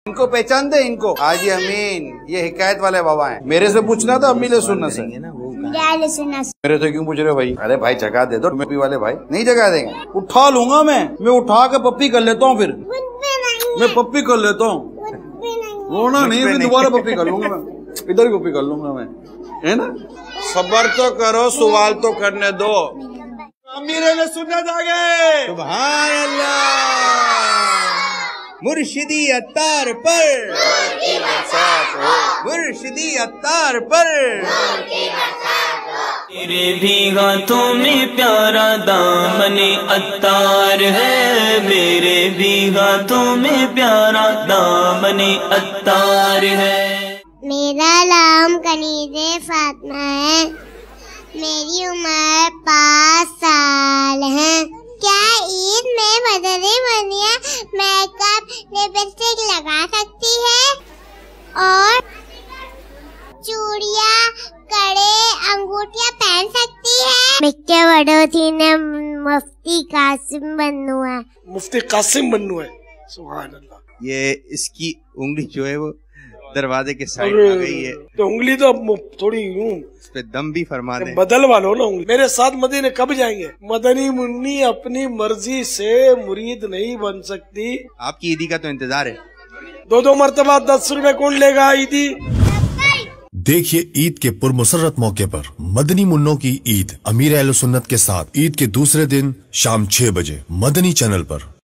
इनको पहचानते हैं इनको? हाजी अमीन, ये हिकायत वाले बाबा हैं। मेरे से पूछना था अम्मी ले सुनना से। मेरे से क्यों पूछ रहे हो भाई? अरे भाई जगह दे दो पप्पी वाले भाई। नहीं जगह देंगे? उठा लूंगा मैं उठा के पप्पी कर लेता हूँ। फिर मैं पप्पी कर लेता हूँ, रोना नहीं, फिर दोबारा पप्पी कर लूंगा मैं, इधर ही पप्पी कर लूंगा मैं, है ना? सबर तो करो, सवाल तो करने दो। अमीर ने सुनना आ गए। सुभान अल्लाह। मुर्शिदी अत्तार पर, मुर्शिदी अत्तार पर। तेरे भी हाथों में प्यारा दामने अत्तार है, मेरे भी हाथों में प्यारा दामने अत्तार है। मेरा नाम कनीज़े फातिमा है, मेरी उम्र 5 साल है। क्या ईद में मदनी मुन्नियाँ मेकअप लिपस्टिक लगा सकती है और चूड़ियाँ कड़े अंगूठियाँ पहन सकती है? मिक्के वडोथी ने मुफ्ती कासिम बन्नू है। मुफ्ती कासिम बन्नू है। सुभान अल्लाह। ये इसकी उंगली जो है वो दरवाजे के साइड आ गई है, तो उंगली तो थोड़ी यूं इस पे दम भी फरमा दे। बदल वालो ना उंगली। मेरे साथ मदीने कब जाएंगे? मदनी मुन्नी अपनी मर्जी से मुरीद नहीं बन सकती। आपकी ईदी का तो इंतजार है। 2 मरतबा 10 रुपए कौन लेगा ईदी? देखिए ईद के पुरमुसर्रत मौके पर मदनी मुन्नों की ईद अमीर अहले सुन्नत के साथ ईद के दूसरे दिन शाम 6 बजे मदनी चैनल पर।